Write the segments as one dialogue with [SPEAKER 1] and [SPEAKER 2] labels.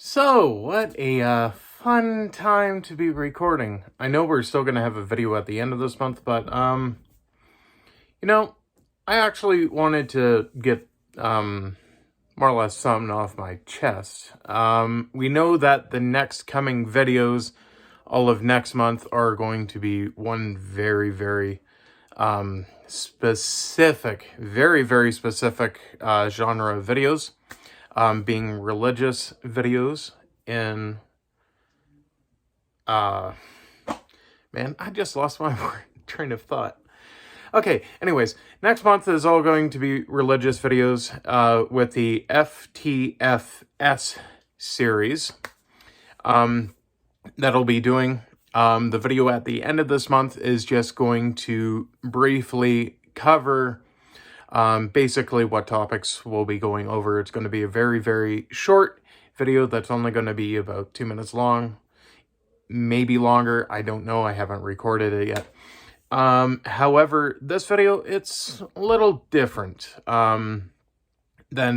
[SPEAKER 1] So, what a fun time to be recording. I know we're still going to have a video at the end of this month, but, you know, I actually wanted to get, more or less something off my chest. We know that the next coming videos, all of next month, are going to be one very, very, specific, very, very specific, genre of videos. Being religious videos in, man, I just lost my train of thought. Okay, anyways, next month is all going to be religious videos, with the FTFS series, that'll be doing. The video at the end of this month is just going to briefly cover basically what topics we'll be going over. It's going to be a very, very short video that's only going to be about 2 minutes long, maybe longer. I don't know. I haven't recorded it yet. However, this video, it's a little different than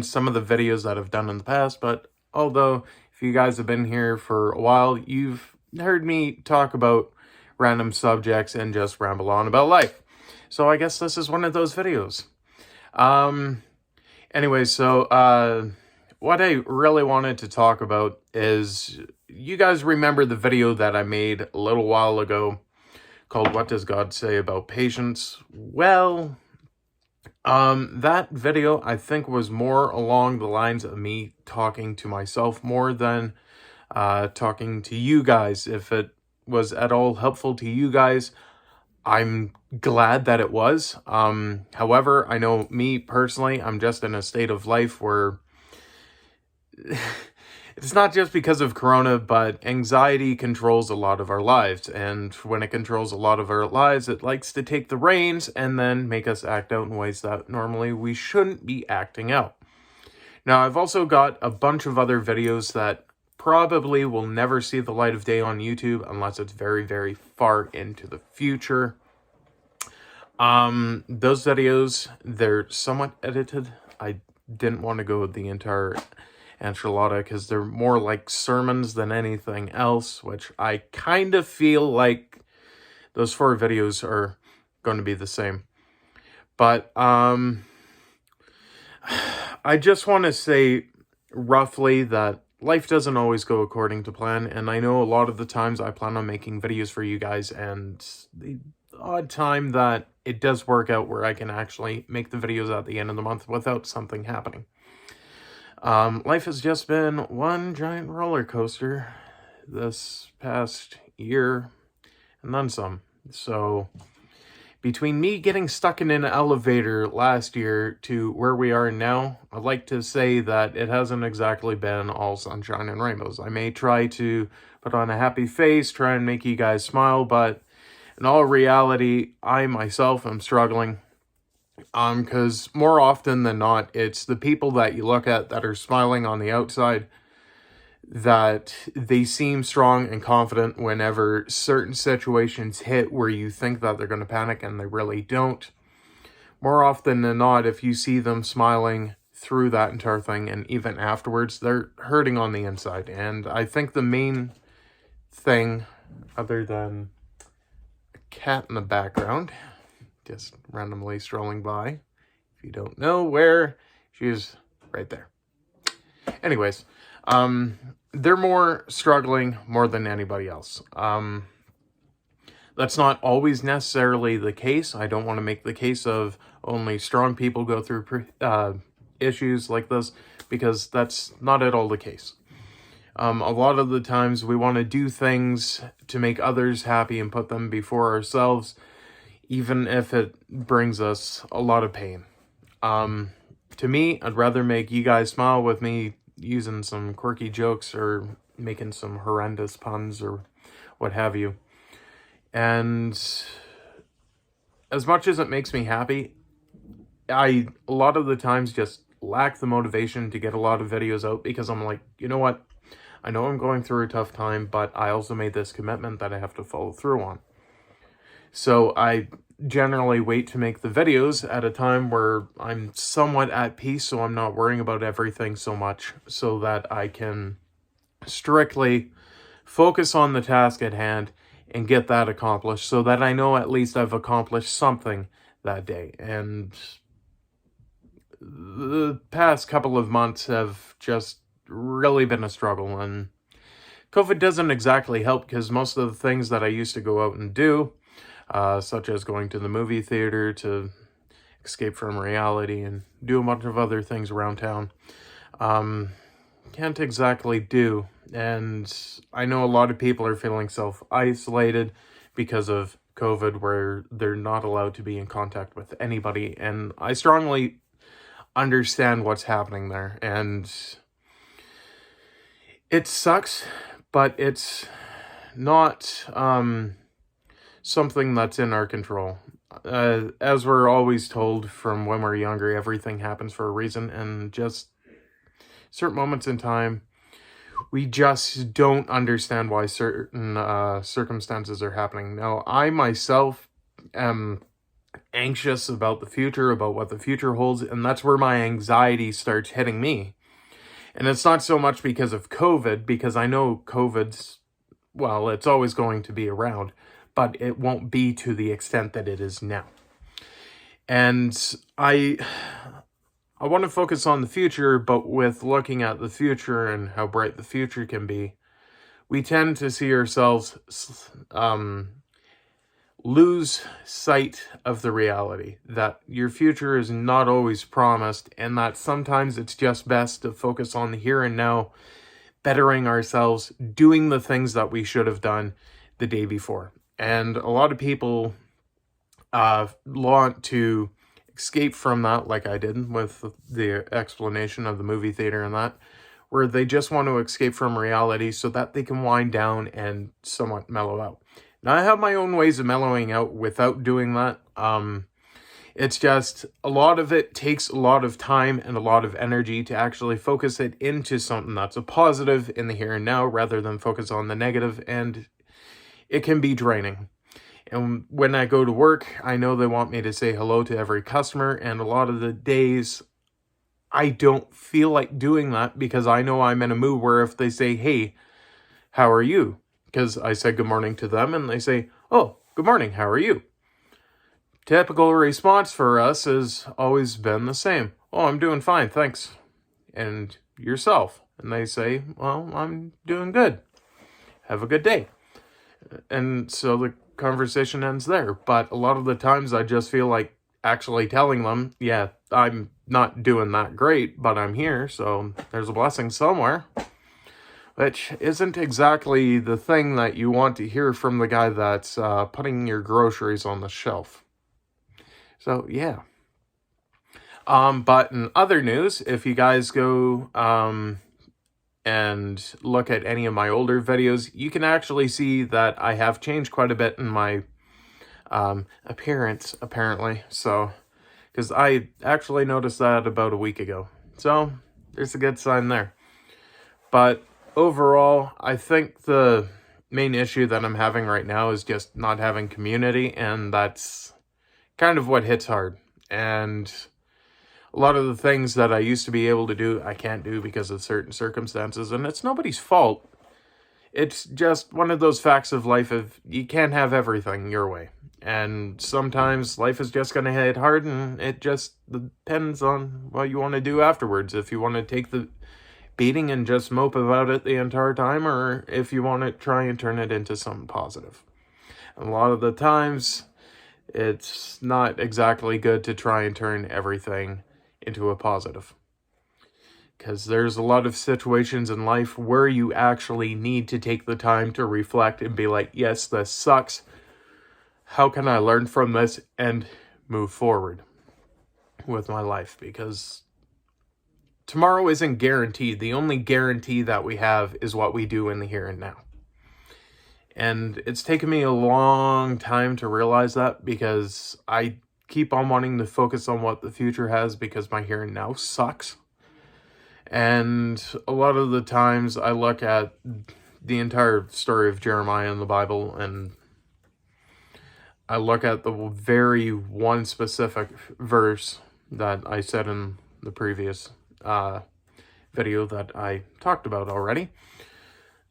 [SPEAKER 1] some of the videos that I've done in the past. But although if you guys have been here for a while, you've heard me talk about random subjects and just ramble on about life. So I guess this is one of those videos. Anyway, so, what I really wanted to talk about is, you guys remember the video that I made a little while ago called What Does God Say About Patience? Well, that video I think was more along the lines of me talking to myself more than, talking to you guys. If it was at all helpful to you guys, I'm glad that it was. However, I know me personally, I'm just in a state of life where it's not just because of Corona, but anxiety controls a lot of our lives. And when it controls a lot of our lives, it likes to take the reins and then make us act out in ways that normally we shouldn't be acting out. Now, I've also got a bunch of other videos that probably will never see the light of day on YouTube unless it's very, very far into the future. Those videos, they're somewhat edited. I didn't want to go with the entire enchilada because they're more like sermons than anything else, which I kind of feel like those 4 videos are going to be the same. But, I just want to say roughly that life doesn't always go according to plan, and I know a lot of the times I plan on making videos for you guys, and the odd time that it does work out where I can actually make the videos at the end of the month without something happening. Life has just been one giant roller coaster this past year, and then some. So, between me getting stuck in an elevator last year to where we are now, I'd like to say that it hasn't exactly been all sunshine and rainbows. I may try to put on a happy face, try and make you guys smile, but in all reality, I myself am struggling. Because more often than not, it's the people that you look at that are smiling on the outside, that they seem strong and confident whenever certain situations hit where you think that they're going to panic and they really don't. More often than not, if you see them smiling through that entire thing and even afterwards, they're hurting on the inside. And I think the main thing, other than a cat in the background, just randomly strolling by, if you don't know where, she's right there. Anyways, they're more struggling more than anybody else. That's not always necessarily the case. I don't want to make the case of only strong people go through issues like this, because that's not at all the case. A lot of the times we want to do things to make others happy and put them before ourselves, even if it brings us a lot of pain. To me, I'd rather make you guys smile with me using some quirky jokes or making some horrendous puns or what have you. And as much as it makes me happy, I a lot of the times just lack the motivation to get a lot of videos out, because I'm like, you know what? I know I'm going through a tough time, but I also made this commitment that I have to follow through on. So I generally wait to make the videos at a time where I'm somewhat at peace, so I'm not worrying about everything so much, so that I can strictly focus on the task at hand and get that accomplished so that I know at least I've accomplished something that day. And the past couple of months have just really been a struggle, and COVID doesn't exactly help because most of the things that I used to go out and do, such as going to the movie theater to escape from reality and do a bunch of other things around town, can't exactly do. And I know a lot of people are feeling self-isolated because of COVID, where they're not allowed to be in contact with anybody. And I strongly understand what's happening there. And it sucks, but it's not something that's in our control. As we're always told from when we're younger, everything happens for a reason, and just certain moments in time, we just don't understand why certain circumstances are happening. Now, I myself am anxious about the future, about what the future holds, and that's where my anxiety starts hitting me. And it's not so much because of COVID, because I know COVID's, well, it's always going to be around, but it won't be to the extent that it is now. And I want to focus on the future, but with looking at the future and how bright the future can be, we tend to see ourselves lose sight of the reality that your future is not always promised, and that sometimes it's just best to focus on the here and now, bettering ourselves, doing the things that we should have done the day before. And a lot of people want to escape from that, like I did with the explanation of the movie theater and that, where they just want to escape from reality so that they can wind down and somewhat mellow out. Now, I have my own ways of mellowing out without doing that. It's just a lot of it takes a lot of time and a lot of energy to actually focus it into something that's a positive in the here and now rather than focus on the negative, and it can be draining. And when I go to work, I know they want me to say hello to every customer, and a lot of the days I don't feel like doing that because I know I'm in a mood where if they say, "Hey, how are you?" because I said good morning to them, and they say, "Oh, good morning, how are you?" Typical response for us has always been the same. "Oh, I'm doing fine, thanks. And yourself?" And they say, "Well, I'm doing good. Have a good day." And so the conversation ends there. But a lot of the times I just feel like actually telling them, yeah, I'm not doing that great, but I'm here, so there's a blessing somewhere. Which isn't exactly the thing that you want to hear from the guy that's putting your groceries on the shelf. So, yeah. But in other news, if you guys go and look at any of my older videos, you can actually see that I have changed quite a bit in my appearance, apparently. So, because I actually noticed that about a week ago. So, there's a good sign there. But overall, I think the main issue that I'm having right now is just not having community, and that's kind of what hits hard. And a lot of the things that I used to be able to do, I can't do because of certain circumstances, and it's nobody's fault. It's just one of those facts of life of you can't have everything your way. And sometimes life is just going to hit hard, and it just depends on what you want to do afterwards. If you want to take the beating and just mope about it the entire time, or if you want to try and turn it into something positive. And a lot of the times, it's not exactly good to try and turn everything into a positive. Because there's a lot of situations in life where you actually need to take the time to reflect and be like, yes, this sucks. How can I learn from this and move forward with my life? Because tomorrow isn't guaranteed. The only guarantee that we have is what we do in the here and now. And it's taken me a long time to realize that, because I keep on wanting to focus on what the future has because my here and now sucks. And a lot of the times I look at the entire story of Jeremiah in the Bible, and I look at the very one specific verse that I said in the previous video that I talked about already.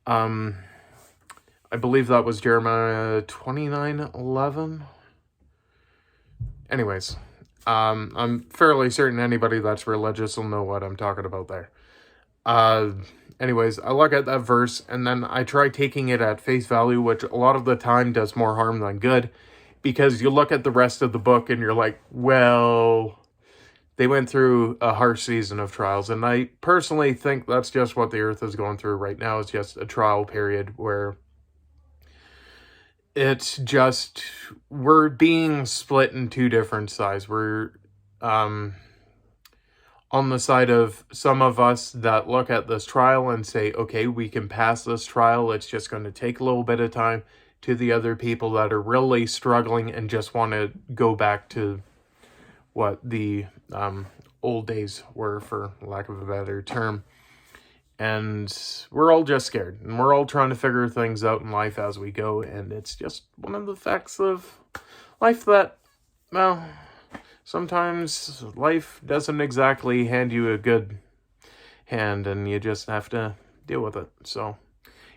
[SPEAKER 1] I believe that was Jeremiah 29:11. Anyways, I'm fairly certain anybody that's religious will know what I'm talking about there. Anyways, I look at that verse and then I try taking it at face value, which a lot of the time does more harm than good, because you look at the rest of the book and you're like, well, they went through a harsh season of trials. And I personally think that's just what the earth is going through right now. It's just a trial period where it's just, we're being split in two different sides. We're on the side of some of us that look at this trial and say, okay, we can pass this trial. It's just going to take a little bit of time, to the other people that are really struggling and just want to go back to what the old days were, for lack of a better term. And we're all just scared, and we're all trying to figure things out in life as we go, and it's just one of the facts of life that, well, sometimes life doesn't exactly hand you a good hand, and you just have to deal with it. So,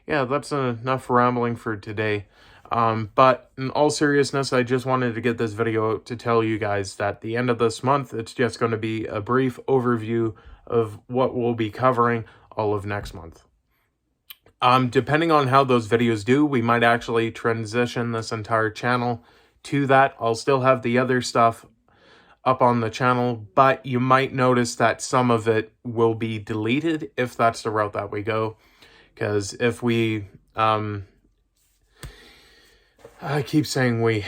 [SPEAKER 1] yeah, that's enough rambling for today. But in all seriousness, I just wanted to get this video out to tell you guys that the end of this month, it's just going to be a brief overview of what we'll be covering all of next month. Depending on how those videos do, we might actually transition this entire channel to that. I'll still have the other stuff up on the channel, but you might notice that some of it will be deleted if that's the route that we go. Because if we, I keep saying we,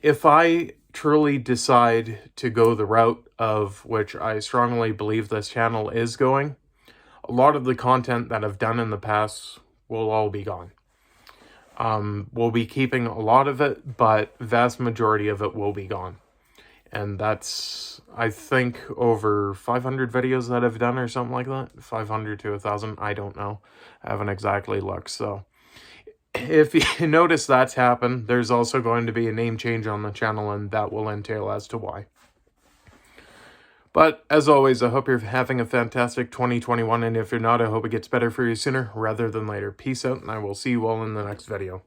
[SPEAKER 1] if I truly decide to go the route of which I strongly believe this channel is going, a lot of the content that I've done in the past will all be gone. We'll be keeping a lot of it, but vast majority of it will be gone. And that's, I think, over 500 videos that I've done or something like that. 500 to 1,000, I don't know. I haven't exactly looked. So if you notice that's happened, there's also going to be a name change on the channel, and that will entail as to why. But as always, I hope you're having a fantastic 2021, and if you're not, I hope it gets better for you sooner rather than later. Peace out, and I will see you all in the next video.